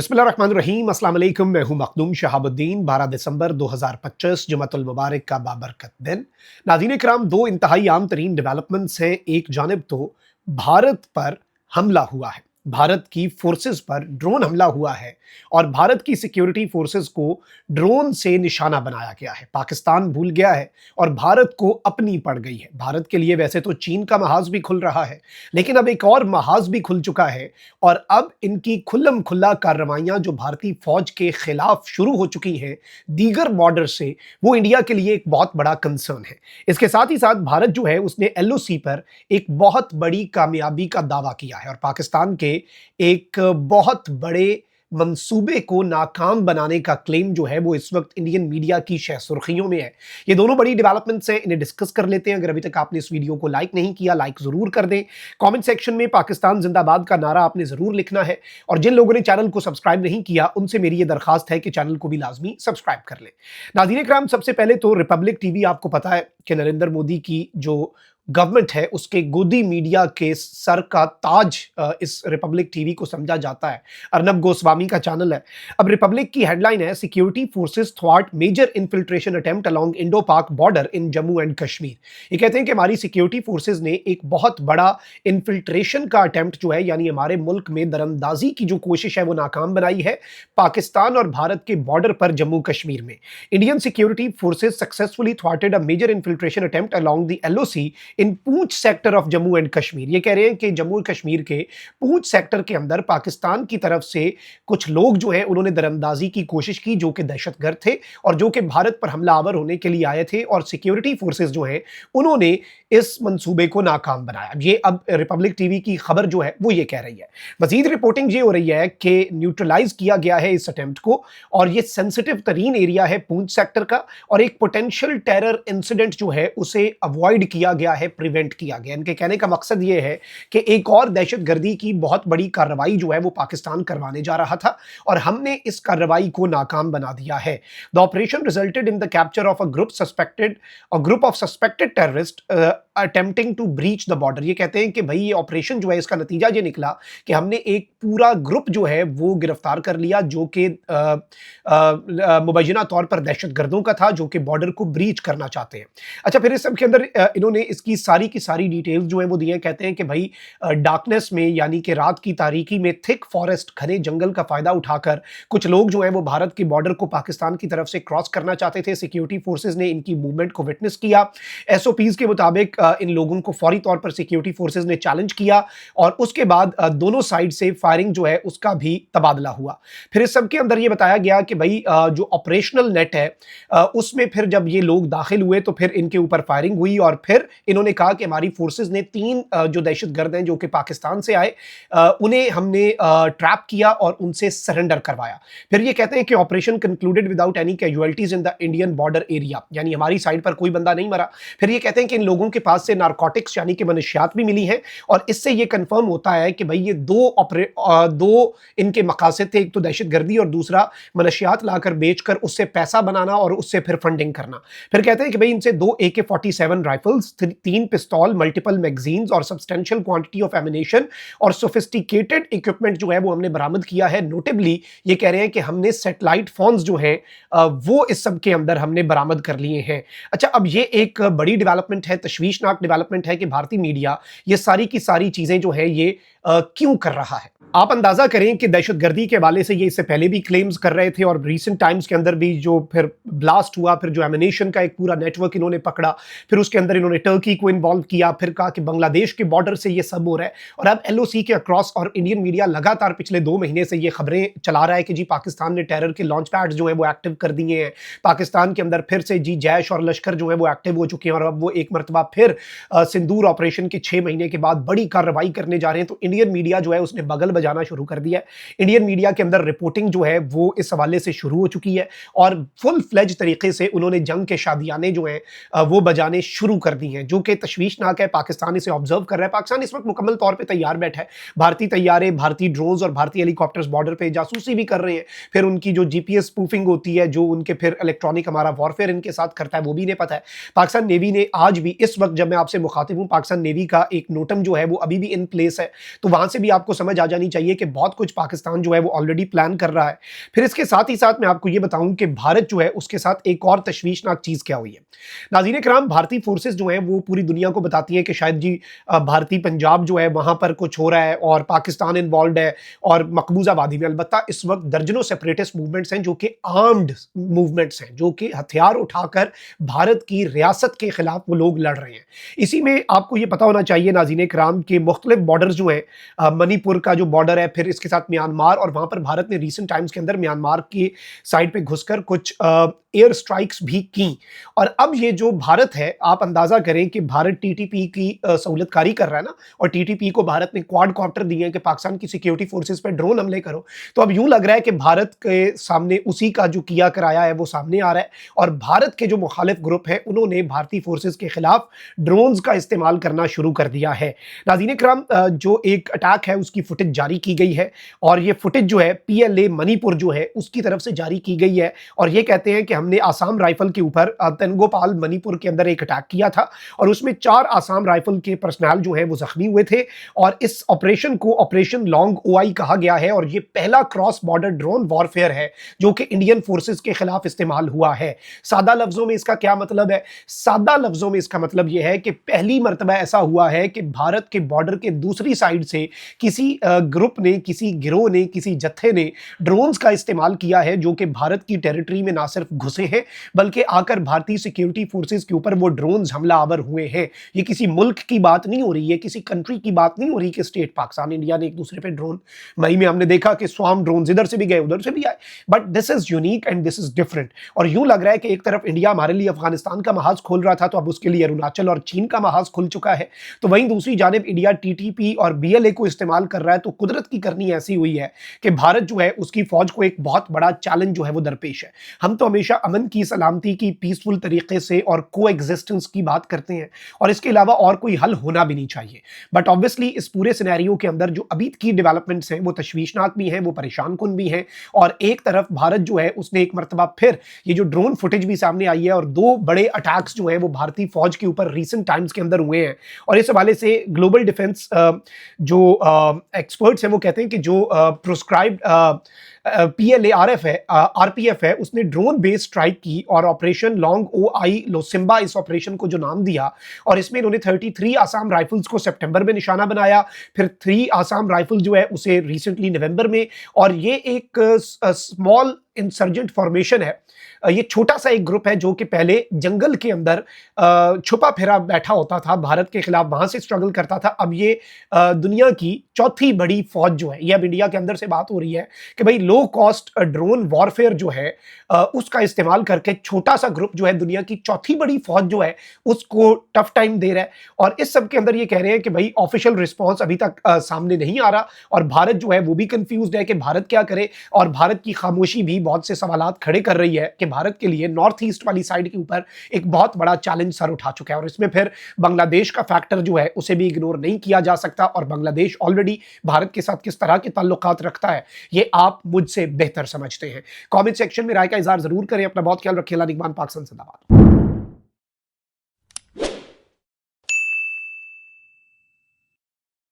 बिस्मिल्लाहिर्रहमानिर्रहीम, अस्सलाम वालेकुम। मैं हूं मखदूम शहाबुद्दीन। 12 दिसंबर 2025 जुमातुल मुबारक का बाबरकत दिन। नाज़रीन इकराम, दो इंतहाई आम तरीन डेवलपमेंट्स हैं। एक जानिब तो भारत पर हमला हुआ है, भारत की फोर्सेस पर ड्रोन हमला हुआ है और भारत की सिक्योरिटी फोर्सेस को ड्रोन से निशाना बनाया गया है। पाकिस्तान भूल गया है और भारत को अपनी पड़ गई है। भारत के लिए वैसे तो चीन का महाज भी खुल रहा है, लेकिन अब एक और महाज भी खुल चुका है और अब इनकी खुल्लम खुल्ला कार्रवाइयां जो भारतीय फौज के खिलाफ शुरू हो चुकी हैं दीगर बॉर्डर से, वो इंडिया के लिए एक बहुत बड़ा कंसर्न है। इसके साथ ही साथ भारत जो है उसने एलओसी पर एक बहुत बड़ी कामयाबी का दावा किया है और पाकिस्तान के एक बहुत बड़े मंसूबे को नाकाम बनाने का क्लेम जो है वो इस वक्त इंडियन मीडिया की शह सुर्खियों में है। ये दोनों बड़ी डेवलपमेंट्स हैं, इन्हें डिस्कस कर लेते हैं। अगर अभी तक आपने इस वीडियो को लाइक नहीं किया, लाइक जरूर कर दें। कमेंट सेक्शन में पाकिस्तान जिंदाबाद का नारा आपने जरूर लिखना है और जिन लोगों ने चैनल को सब्सक्राइब नहीं किया उनसे मेरी ये दरखास्त है कि चैनल को भी लाजमी सब्सक्राइब कर लें। नाज़रीन इकराम, सबसे पहले तो रिपब्लिक टीवी, आपको पता है कि नरेंद्र मोदी की जो गवर्नमेंट है उसके गोदी मीडिया के सर का ताज इस रिपब्लिक टीवी को समझा जाता है। अर्नब गोस्वामी का चैनल है। अब रिपब्लिक की हेडलाइन है, सिक्योरिटी फोर्सेस थ्वाट major infiltration attempt along Indo Pak border in Jammu and Kashmir. ये कहते हैं कि हमारी सिक्योरिटी फोर्सेस ने एक बहुत बड़ा इन्फिल्ट्रेशन का अटेम्प्ट जो है, यानी हमारे मुल्क में दरअंदाजी की जो कोशिश है वो नाकाम बनाई है पाकिस्तान और भारत के बॉर्डर पर जम्मू कश्मीर में। इंडियन सिक्योरिटी फोर्सेस सक्सेसफुली थ्वाटेड a major infiltration attempt along the LOC in Poonch sector of Jammu and Kashmir. ये कह रहे हैं कि जम्मू कश्मीर के पूंछ सेक्टर के अंदर पाकिस्तान की तरफ से कुछ लोग जो हैं उन्होंने दरअंदाजी की कोशिश की, जो कि दहशतगर्द थे और जो कि भारत पर हमलावर होने के लिए आए थे, और सिक्योरिटी फोर्सेस जो हैं उन्होंने इस मंसूबे को नाकाम बनाया। ये अब रिपब्लिक टीवी की खबर जो है वो ये कह रही है। मजीद रिपोर्टिंग ये हो रही है कि न्यूट्रलाइज किया गया है इस अटेम्प्ट को और ये सेंसिटिव तरीन एरिया है पूंछ सेक्टर का, और एक पोटेंशियल टेरर इंसिडेंट जो है उसे अवॉइड किया गया है, प्रिवेंट किया गया। इनके कहने का मकसद ये है कि एक और दहशतगर्दी की बहुत बड़ी कार्रवाई जो है वो पाकिस्तान करवाने जा रहा था और हमने इस कार्रवाई को नाकाम बना दिया है। The operation resulted in the capture of a group of suspected terrorist attempting to breach the border. ये कहते हैं कि भाई ये ऑपरेशन जो है इसका नतीजा ये निकला कि हमने एक पूरा ग्रुप जो है वो गिरफ्तार कर लिया, जो कि मुबैना तौर पर दहशतगर्दों का था, जो कि बॉर्डर को ब्रीच करना चाहते हैं। अच्छा, फिर इस सब के अंदर इन्होंने इसकी सारी की सारी डिटेल्स जो है वो दी हैं। कहते हैं कि भाई डार्कनेस में, यानी कि रात की तारीकी में, थिक फॉरेस्ट, घने जंगल का फायदा उठाकर कुछ लोग जो हैं वो भारत के बॉर्डर को पाकिस्तान की तरफ से क्रॉस करना चाहते थे। सिक्योरिटी फोर्सेस ने इनकी मूवमेंट को विटनेस किया। एसओपीज के मुताबिक इन लोगों को फौरी तौर पर सिक्योरिटी फोर्सेस ने चैलेंज किया और उसके बाद दोनों साइड से फायरिंग जो है उसका भी तबादला हुआ। फिर इस सब के अंदर ये बताया गया कि भाई जो ऑपरेशनल नेट है उसमें फिर जब ये लोग दाखिल हुए तो फिर इनके ऊपर फायरिंग हुई और फिर इन्होंने कहा कि हमारी फोर्सेस ने 3 जो दहशतगर्द हैं जो कि पाकिस्तान से आए, उन्हें हमने ट्रैप किया और उनसे सरेंडर करवाया। फिर ये कहते हैं कि operation concluded without any casualties in the Indian border area, यानी हमारी साइड पर कोई बंदा नहीं मरा। फिर ये कहते हैं कि इन लोगों के पास से नारकोटिक्स यानी कि मनशियात भी मिली हैं और इससे ये कंफर्म होता है कि भाई ये दो इनके मकासद थे, एक तो दहशतगर्दी और दूसरा मनशियात लाकर बेचकर उससे पैसा बनाना और उससे फिर फंडिंग करना। फिर कहते हैं कि भाई इनसे 2 AK-47 राइफल्स, 3 पिस्तौल, मल्टीपल मैगजीन्स और सब्सटेंशियल क्वांटिटी ऑफ एमिनेशन और सोफिस्टिकेटेड इक्विपमेंट जो है वो हमने बरामद किया है। नोटेबली ये कह रहे हैं कि हमने सैटेलाइट फोन्स जो हैं वो इस सब के अंदर हमने बरामद कर लिए हैं। अच्छा, अब ये एक बड़ी डेवलपमेंट है, तशवीशनाक डेवलपमेंट है कि भारतीय मीडिया ये सारी की सारी चीजें जो है ये क्यों कर रहा है। आप अंदाजा करें कि दहशतगर्दी के हवाले से ये इससे पहले भी क्लेम्स कर रहे थे और रीसेंट टाइम्स के अंदर भी जो फिर ब्लास्ट हुआ, फिर जो एमिनेशन का एक पूरा नेटवर्क इन्होंने पकड़ा, फिर उसके अंदर इन्होंने टर्की को इन्वॉल्व किया, फिर कहा कि बांग्लादेश के बॉर्डर से ये सब हो रहा है और अब एलओसी के अक्रॉस। और इंडियन मीडिया लगातार पिछले 2 महीने से ये खबरें चला रहा है कि जी पाकिस्तान ने टेरर के लॉन्च पैड्स जो है वो एक्टिव कर दिए हैं, पाकिस्तान के अंदर फिर से जी जैश और लश्कर जो है वो एक्टिव हो चुके हैं और अब वो एक मरतबा फिर सिंदूर ऑपरेशन के 6 महीने के बाद बड़ी कार्रवाई करने जा रहे हैं। तो इंडियन मीडिया जो है उसने बगल बजाना शुरू कर दिया। इंडियन मीडिया के अंदर रिपोर्टिंग जो है वो इस हवाले से शुरू हो चुकी है और फुल फ्लेज तरीके से उन्होंने जंग के शादियाने जो हैं वो बजाने शुरू कर दी हैं, जो कि तशवीशनाक है। पाकिस्तान इसे ऑब्जर्व कर रहा है। पाकिस्तान इस वक्त मुकम्मल तौर पे तैयार बैठा है। भारतीय तैयारे, भारतीय ड्रोन्स और भारतीय हेलीकॉप्टर्स बॉर्डर पे जासूसी भी कर रहे हैं। फिर उनकी जो जीपीएस स्पूफिंग होती है, जो उनके फिर इलेक्ट्रॉनिक हमारा वॉरफेयर इनके साथ करता है, वो भी इन्हें पता है। पाकिस्तान नेवी ने आज भी, इस वक्त जब मैं आपसे मुखातिब हूं, पाकिस्तान नेवी का एक नोटम जो है वो अभी भी इन प्लेस है। तो वहां से भी आपको समझ आ जानी चाहिए कि बहुत कुछ पाकिस्तान जो है वो ऑलरेडी प्लान कर रहा है। फिर इसके साथ ही साथ मैं आपको ये बताऊं कि भारत जो है उसके साथ एक और तशवीशनाक चीज़ क्या हुई है। नाज़रीन किराम, भारतीय फोर्सेस जो हैं वो पूरी दुनिया को बताती हैं कि शायद जी भारतीय पंजाब जो है वहाँ पर कुछ हो रहा है और पाकिस्तान इन्वॉल्व है और मकबूजा वादी में। अलबत्ता इस वक्त दर्जनों सेपरेटिस्ट मूवमेंट्स हैं जो कि आर्म्ड मूवमेंट्स हैं, जो कि हथियार उठाकर भारत की रियासत के खिलाफ वो लोग लड़ रहे हैं। इसी में आपको ये पता होना चाहिए नाज़रीन किराम के मुख्तलिफ बॉर्डर्स जो हैं, मणिपुर का जो बॉर्डर है, फिर इसके साथ म्यांमार, और वहाँ पर भारत ने रिसेंट टाइम्स के अंदर म्यांमार की साइड पे घुसकर कुछ एयर स्ट्राइक्स भी की। और अब ये जो भारत है, आप अंदाजा करें कि भारत टीटीपी की सहूलतकारी कर रहा है ना, और टीटीपी को भारत ने क्वाड कॉप्टर दिए हैं कि पाकिस्तान की सिक्योरिटी फोर्सेस पे ड्रोन हमले करो। तो अब यूं लग रहा है कि भारत के सामने उसी का जो किया कराया है वो सामने आ रहा है, और भारत के जो मुखालिफ ग्रुप हैं उन्होंने भारतीय फोर्सेस के खिलाफ ड्रोन्स का इस्तेमाल करना शुरू कर दिया है। नाज़रीन इकराम, जो एक अटैक है उसकी फुटेज जारी की गई है, और ये फुटेज जो है पीएलए मणिपुर जो है उसकी तरफ से जारी की गई है, और ये कहते हैं कि हमने आसाम राइफल के ऊपर तेंगोपाल मणिपुर के अंदर एक अटैक किया था, और उसमें 4 आसाम राइफल के पर्सनल जो है वो जख्मी हुए थे, और इस ऑपरेशन को ऑपरेशन लॉन्ग ओआई कहा गया है, और ये पहला क्रॉस बॉर्डर ड्रोन वॉरफेयर है जो कि इंडियन फोर्सेस के खिलाफ इस्तेमाल हुआ है। सादा लफ्जों में इसका क्या मतलब है? सादा लफ्जों में इसका मतलब यह है कि पहली मर्तबा ऐसा हुआ है कि भारत के बॉर्डर के दूसरी साइड से किसी ग्रुप ने, किसी गिरोह ने, किसी जत्थे ने ड्रोन्स का इस्तेमाल किया है, जो कि भारत की टेरिटरी में ना सिर्फ घुसे हैं बल्कि आकर भारतीय सिक्योरिटी फोर्सेस के ऊपर वो ड्रोन्स हमला आवर हुए हैं। ये किसी मुल्क की बात नहीं हो रही है, किसी कंट्री की बात नहीं हो रही कि स्टेट पाकिस्तान इंडिया ने एक दूसरे पे ड्रोन, मई में हमने देखा कि स्वाम ड्रोन्स इधर से भी गए उधर से भी आए, but this is unique and this is different. और यूं लग रहा है कि एक तरफ इंडिया हमारे लिए अफगानिस्तान का महाज खोल रहा था, तो अब उसके लिए अरुणाचल और चीन का महाज खुल चुका है, तो वहीं दूसरी जानिब इंडिया टीटीपी और बीएलए को इस्तेमाल कर रहा है। तो कुदरत की करनी ऐसी हुई है कि भारत जो है उसकी फौज को एक बहुत बड़ा चैलेंज जो है वो दरपेश है। हम तो हमेशा अमन की, सलामती की, पीसफुल तरीके से और को एग्जिस्टेंस की बात करते हैं, और इसके अलावा और कोई हल होना भी नहीं चाहिए। बट ऑब्वियसली इस पूरे सिनेरियो के अंदर जो अभी की डेवलपमेंट्स हैं वो तशवीशनाक भी हैं, वो परेशान कुन भी हैं, और एक तरफ भारत जो है उसने एक मरतबा फिर ये जो ड्रोन फुटेज भी सामने आई है, और 2 बड़े अटैक्स जो हैं वो भारतीय फौज के ऊपर रिसेंट टाइम्स के अंदर हुए हैं। और इस हवाले से ग्लोबल डिफेंस जो एक्सपर्ट्स हैं वो कहते हैं कि जो प्रोस्क्राइब्ड पीएलए आरएफ है, आरपीएफ है, उसने ड्रोन बेस्ड स्ट्राइक की और ऑपरेशन लॉन्ग ओआई लोसिम्बा इस ऑपरेशन को जो नाम दिया, और इसमें इन्होंने 33 आसाम राइफल्स को सितंबर में निशाना बनाया, फिर 3 आसाम राइफल जो है उसे रिसेंटली नवंबर में, और ये एक स्मॉल इंसर्जेंट फॉर्मेशन है। ये छोटा सा एक ग्रुप है जो कि पहले जंगल के अंदर छुपा फिरा बैठा होता था, भारत के खिलाफ वहां से स्ट्रगल करता था। अब ये दुनिया की चौथी बड़ी फौज जो है, ये अब इंडिया के अंदर से बात हो रही है कि भाई लो कॉस्ट ड्रोन वॉरफेयर जो है उसका इस्तेमाल करके छोटा सा ग्रुप जो है दुनिया की चौथी बड़ी फौज जो है उसको टफ टाइम दे रहा है। और इस सब के अंदर ये कह रहे हैं कि भाई ऑफिशियल रिस्पॉन्स अभी तक सामने नहीं आ रहा, और भारत जो है वो भी कंफ्यूज्ड है कि भारत क्या करे, और भारत की खामोशी भी बहुत से सवालात खड़े कर रही है कि भारत के लिए नॉर्थ ईस्ट वाली साइड के ऊपर एक बहुत बड़ा चैलेंज सर उठा चुका है। और इसमें फिर बांग्लादेश का फैक्टर जो है उसे भी इग्नोर नहीं किया जा सकता, और बांग्लादेश ऑलरेडी भारत के साथ किस तरह के ताल्लुकात रखता है ये आप मुझसे बेहतर समझते हैं। कमेंट सेक्शन में राय का इजहार जरूर करें। अपना बहुत ख्याल रखिए। निगमान पाकिस्तान जिंदाबाद।